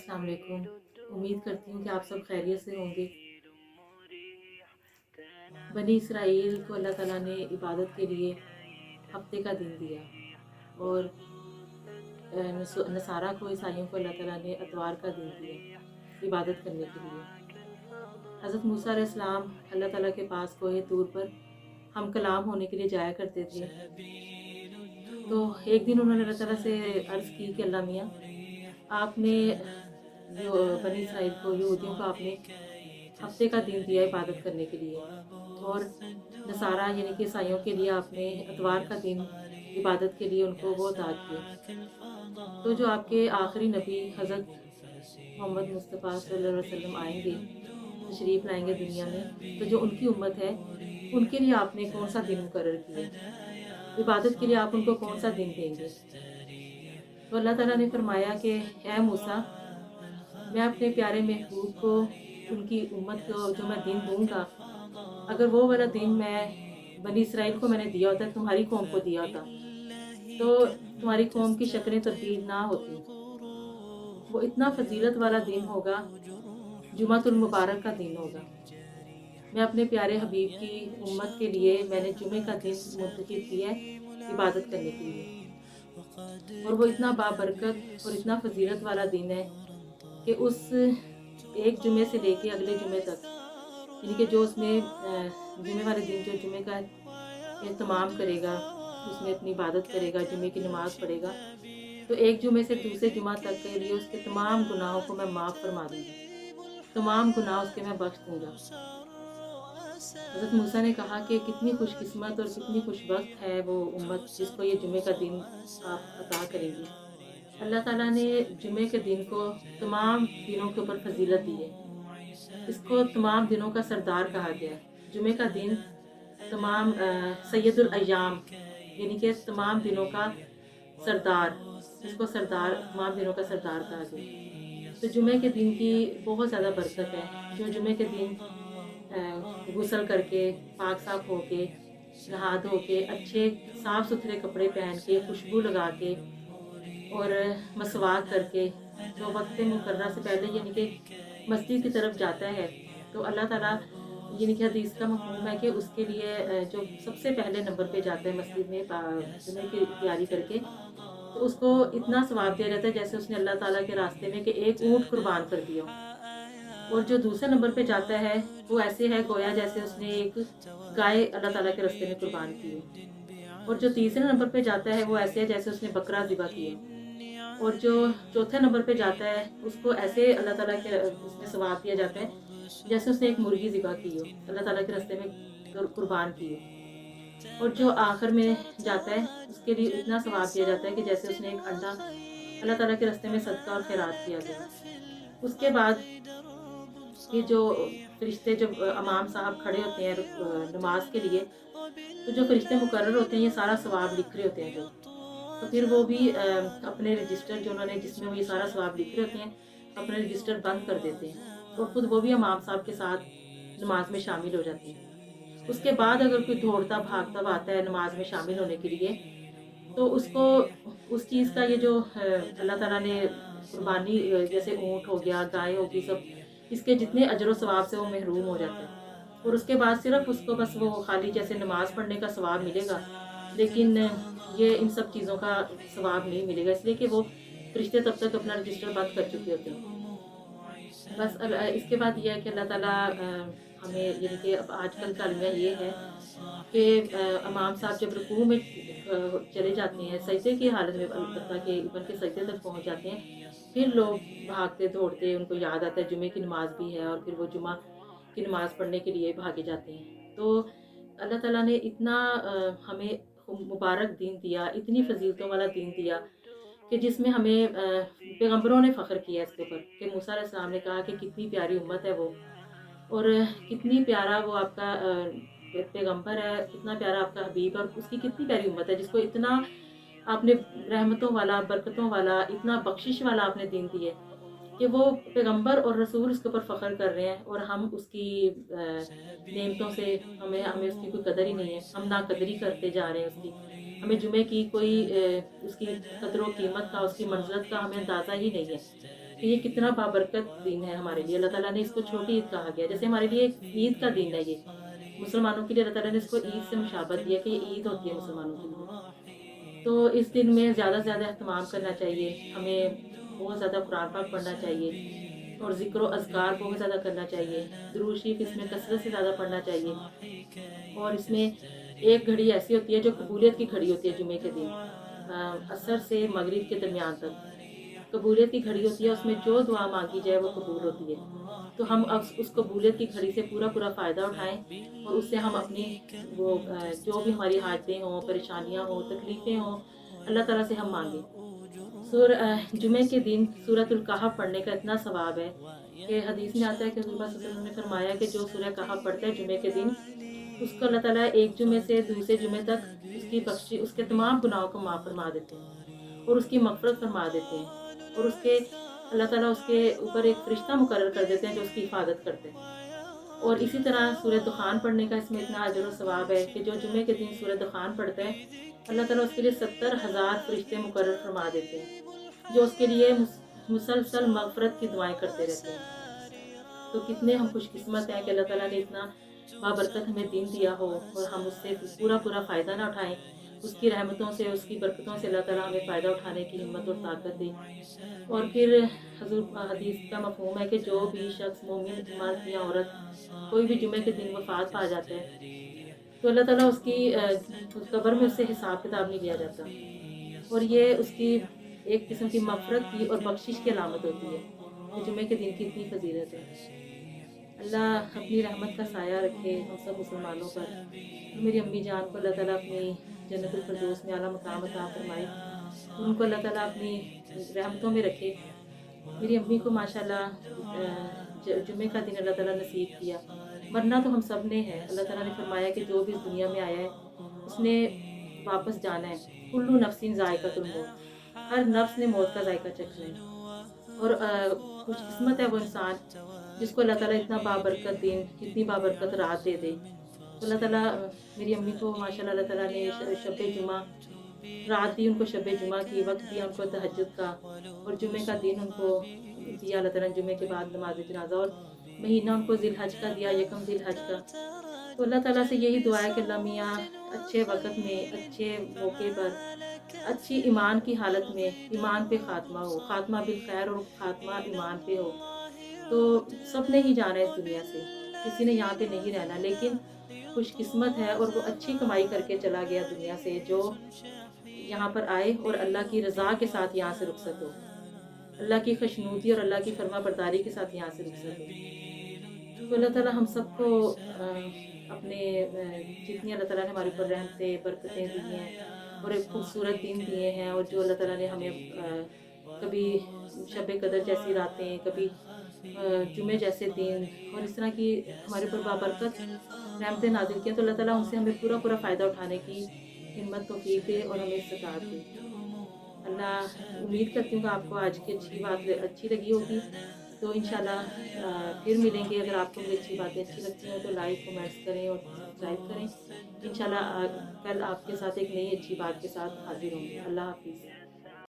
अस्सलाम वालेकुम। उम्मीद करती हूँ कि आप सब खैरियत से होंगे। बनी इसराइल को अल्लाह ताला ने इबादत के लिए हफ्ते का दिन दिया और नसारा को ईसाइयों को अल्लाह ताला ने अतवार का दिन दिया इबादत करने के लिए। हज़रत मूसा अलैहिस्सलाम अल्लाह ताला के पास कोहे तूर पर हम कलाम होने के लिए जाया करते थे। तो एक दिन उन्होंने अल्लाह ताला से अर्ज़ की कि अल्लाह मियाँ, आपने जो बनी इसराइल को, यहूदियों को आपने हफ्ते का दिन दिया इबादत करने के लिए, और नसारा यानी कि ईसाइयों के लिए आपने अतवार का दिन इबादत के लिए उनको वो अता किए। तो जो आपके आखिरी नबी हज़रत मोहम्मद मुस्तफ़ा सल्लल्लाहु अलैहि वसल्लम आएंगे, तशरीफ़ लाएंगे दुनिया में, तो जो उनकी उम्मत है उनके लिए आपने कौन सा दिन मुकर्रर किया, इबादत के लिए आप उनको कौन सा दिन देंगे? तो अल्लाह ताला ने फरमाया कि ए मूसा, मैं अपने प्यारे महबूब को, उनकी उम्मत को जो मैं दिन दूंगा, अगर वो वाला दिन मैं बनी इसराइल को मैंने दिया होता, तुम्हारी कौम को दिया होता, तो तुम्हारी कौम की शक्लें तब्दील ना होती। वो इतना फजीलत वाला दिन होगा, जुमातुल मुबारक का दिन होगा। मैं अपने प्यारे हबीब की उम्मत के लिए मैंने जुमे का दिन मुंतखब किया है इबादत करने के लिए, और वो इतना बाबरकत और इतना फजीलत वाला दिन है कि उस एक जुमे से लेके अगले जुमे तक, यानी कि जो उसमें जुमे वाले दिन जो जुमे का एहतमाम करेगा, उसमें अपनी इबादत करेगा, जुमे की नमाज़ पढ़ेगा, तो एक जुमे से दूसरे जुमा तक के लिए उसके तमाम गुनाहों को मैं माफ़ फरमा दूंगी, तमाम गुनाह उसके मैं बख्श दूंगा। हज़रत मूसा ने कहा कि कितनी खुशकिस्मत और कितनी खुशबख्त है वो उम्मत जिसको ये जुमे का दिन आप अता करेंगे। अल्लाह ताला ने जुमे के दिन को तमाम दिनों के ऊपर फजीलत दी है। इसको तमाम दिनों का सरदार कहा गया है। जुमे का दिन तमाम सैयदुल अय्याम, यानी कि तमाम दिनों का सरदार, इसको सरदार, तमाम दिनों का सरदार कहा गया। तो जुमे के दिन की बहुत ज़्यादा बरकत है। जो जुमे के दिन गुस्ल करके, पाक साफ होके, नहा धो के, अच्छे साफ सुथरे कपड़े पहन के, खुशबू लगा के और मसवाक करके, जो वक्त मुकर्रर से पहले यानी कि मस्जिद की तरफ जाता है, तो अल्लाह ताला, यानी कि हदीस का मफ़हूम है कि उसके लिए जो सबसे पहले नंबर पे जाता है मस्जिद में जुमे की तैयारी करके, तो उसको इतना सवाब दिया जाता है जैसे उसने अल्लाह ताला के रास्ते में कि एक ऊँट कुर्बान कर दिया। और जो दूसरे नंबर पे जाता है वो ऐसे है गोया जैसे उसने एक गाय अल्लाह ताला के रास्ते में कुर्बान की हो। और जो तीसरे नंबर पे जाता है वो ऐसे है जैसे उसने बकरा ज़िबा किया। और जो चौथे नंबर पे जाता है उसको ऐसे अल्लाह ताला के उसमें सवाब दिया जाता है जैसे उसने एक मुर्गी ज़िबा की हो, अल्लाह ताला के रास्ते में कुर्बान की हो। और जो आखिर में जाता है उसके लिए इतना सवाब दिया जाता है कि जैसे उसने एक अंडा अल्लाह ताला के रास्ते में सदका और खैरात किया गया। उसके बाद कि जो फरिश्ते जब इमाम साहब खड़े होते हैं नमाज के लिए, तो जो फरिश्ते मुकर्रर होते हैं ये सारा सवाब लिख रहे होते हैं जो, तो फिर वो भी अपने रजिस्टर जो उन्होंने जिसमें वो ये सारा सवाब लिख रहे होते हैं, अपने रजिस्टर बंद कर देते हैं और खुद वो भी इमाम साहब के साथ नमाज में शामिल हो जाते हैं। उसके बाद अगर कोई दौड़ता भागता हुआ आता है नमाज में शामिल होने के लिए, तो उसको उस चीज़ का ये जो अल्लाह ताला ने कुर्बानी जैसे ऊँट हो गया, गाय होगी, सब इसके जितने अजर व सवाब से वो महरूम हो जाता है। और उसके बाद सिर्फ़ उसको बस वो खाली जैसे नमाज़ पढ़ने का सवाब मिलेगा, लेकिन ये इन सब चीज़ों का सवाब नहीं मिलेगा, इसलिए कि वो फ़रिश्ते तब तक अपना रजिस्टर बंद कर चुके होते हैं। बस इसके बाद ये है कि अल्लाह ताला हमें, यानी कि अब आजकल का अलमिया ये है कि इमाम साहब जब रुकू में चले जाते हैं, सजदे की हालत में अलबत्ता कि बल्कि सजदे तक पहुँच जाते हैं, फिर लोग भागते दौड़ते, उनको याद आता है जुमे की नमाज़ भी है, और फिर वो जुमा की नमाज़ पढ़ने के लिए भागे जाते हैं। तो अल्लाह ताला ने इतना हमें मुबारक दिन दिया, इतनी फजीलतों वाला दिन दिया कि जिसमें हमें पैगंबरों ने फ़ख्र किया इसके ऊपर कि मूसा अलैहिस्सलाम ने कहा कि कितनी प्यारी उम्मत है वो, और कितनी प्यारा वो आपका पैगंबर है, कितना प्यारा आपका हबीब है, और उसकी कितनी प्यारी उम्मत है जिसको इतना आपने रहमतों वाला, बरकतों वाला, इतना बख्शिश वाला आपने दिन दिए कि वो पैगंबर और रसूल उसके ऊपर फ़ख्र कर रहे हैं, और हम उसकी नेमतों से हमें हमें उसकी कोई कदर ही नहीं है, हम नाकदरी करते जा रहे हैं उसकी। हमें जुमे की कोई उसकी कदर व कीमत का, उसकी मंज़िलत का हमें अंदाज़ा ही नहीं है। کہ یہ کتنا بابرکت دن ہے ہمارے لیے. اللہ تعالیٰ نے اس کو چھوٹی عید کہا گیا. جیسے ہمارے لیے عید کا دن ہے یہ مسلمانوں کے لیے اللہ تعالیٰ نے اس کو عید سے مشابہت دیا کہ یہ عید ہوتی ہے مسلمانوں کے لیے. تو اس دن میں زیادہ سے زیادہ اہتمام کرنا چاہیے. ہمیں بہت زیادہ قرآن پاک پڑھنا چاہیے اور ذکر و اذکار بہت زیادہ کرنا چاہیے. درود شریف اس میں کثرت سے زیادہ پڑھنا چاہیے. اور اس میں ایک گھڑی ایسی ہوتی ہے جو قبولیت کی گھڑی ہوتی ہے جمعے کے دن عصر سے مغرب کے درمیان تک قبولیت کی گھڑی ہوتی ہے. اس میں جو دعا مانگی جائے وہ قبول ہوتی ہے. تو ہم اب اس قبولیت کی گھڑی سے پورا فائدہ اٹھائیں اور اس سے ہم اپنی وہ جو بھی ہماری حاجتیں ہوں، پریشانیاں ہوں، تکلیفیں ہوں، اللہ تعالیٰ سے ہم مانگیں. جمعے کے دن سورۃ الکہف پڑھنے کا اتنا ثواب ہے کہ حدیث میں آتا ہے کہ حضور صلی اللہ علیہ وسلم نے فرمایا کہ جو سورہ کہف پڑھتا ہے جمعے کے دن اس کو اللہ تعالیٰ ایک جمعے سے دوسرے جمعے تک اس کے تمام گناہوں کو معاف فرما دیتے ہیں اور اس کی مغفرت فرما دیتے ہیں. اور اللہ تعالیٰ اس کے اوپر ایک فرشتہ مقرر کر دیتے ہیں جو اس کی حفاظت کرتے ہیں. اور اسی طرح سورہ دخان پڑھنے کا اس میں اتنا اجر و ثواب ہے کہ جو جمعے کے دن سورہ دخان پڑھتا ہے اللہ تعالیٰ اس کے لیے 70,000 فرشتے مقرر فرما دیتے ہیں جو اس کے لیے مسلسل مغفرت کی دعائیں کرتے رہتے ہیں. تو کتنے ہم خوش قسمت ہیں کہ اللہ تعالیٰ نے اتنا بابرکت ہمیں دین دیا ہو اور ہم اس سے پورا فائدہ نہ اٹھائیں. اس کی رحمتوں سے، اس کی برکتوں سے اللہ تعالیٰ ہمیں فائدہ اٹھانے کی ہمت اور طاقت دے. اور پھر حدیث کا مفہوم ہے کہ جو بھی شخص مومن مرد یا عورت کوئی بھی جمعے کے دن وفات پا جاتا ہے تو اللہ تعالیٰ اس کی قبر میں اس سے حساب کتاب نہیں لیا جاتا. اور یہ اس کی ایک قسم کی مغفرت کی اور بخشش کی علامت ہوتی ہے کہ جمعے کے دن کی اتنی فضیلت ہے. اللہ اپنی رحمت کا سایہ رکھے ہم سب مسلمانوں پر. میری امی جان کو اللہ تعالیٰ اپنی جنت الفردوس میں اعلیٰ مقام عطا فرمائے. ان کو اللہ تعالیٰ اپنی رحمتوں میں رکھے. میری امی کو ماشاءاللہ جمعے کا دن اللہ تعالیٰ نصیب کیا. مرنا تو ہم سب نے ہے. اللہ تعالیٰ نے فرمایا کہ جو بھی اس دنیا میں آیا ہے اس نے واپس جانا ہے. کلو نفس ذائقۃ الموت، ہر نفس نے موت کا ذائقہ چکھنا ہے. اور خوش قسمت ہے وہ انسان جس کو اللہ تعالیٰ اتنا بابرکت دن، اتنی بابرکت رات دے دے. تو اللہ تعالیٰ میری امی کو ماشاءاللہ اللہ تعالیٰ نے شب جمعہ رات دی، ان کو شب جمعہ کی وقت دیا ان کو تہجد کا، اور جمعے کا دن ان کو دیا اللہ تعالیٰ نے جمعے کے بعد نماز جنازہ، اور مہینہ ان کو ذی الحج کا دیا، یکم ذی الحج کا. تو اللہ تعالیٰ سے یہی دعا ہے کہ اللہ میاں اچھے وقت میں، اچھے موقع پر، اچھی ایمان کی حالت میں ایمان پہ خاتمہ ہو، خاتمہ بالخیر اور خاتمہ ایمان پہ ہو. تو سب نے ہی جانا ہے اس دنیا سے، کسی نے یہاں پہ نہیں رہنا، لیکن خوش قسمت ہے اور وہ اچھی کمائی کر کے چلا گیا دنیا سے جو یہاں پر آئے اور اللہ کی رضا کے ساتھ یہاں سے رخصت ہو، اللہ کی خوشنودی اور اللہ کی فرما برداری کے ساتھ یہاں سے رخصت ہو. تو اللہ تعالیٰ ہم سب کو اپنے جتنی اللہ تعالیٰ نے ہمارے اوپر رحمتیں برکتیں دی ہیں اور ایک خوبصورت دن دیے ہیں، اور جو اللہ تعالیٰ نے ہمیں کبھی شب قدر جیسی راتیں، کبھی جمعے جیسے دن، اور اس طرح کی ہمارے اوپر بابرکت رحمتیں نازل کی ہیں، تو اللہ تعالیٰ ان سے ہمیں پورا فائدہ اٹھانے کی ہمت توفیق دے اور ہمیں استطاعت دے. اللہ امید کرتی ہوں کہ آپ کو آج کی اچھی لگی ہوگی. تو انشاءاللہ پھر ملیں گے. اگر آپ کو میری اچھی باتیں اچھی لگتی ہیں تو لائک کمنٹس کریں اور سبسکرائب کریں. انشاءاللہ کل آپ کے ساتھ ایک نئی اچھی بات کے ساتھ حاضر ہوں گی. اللہ حافظ.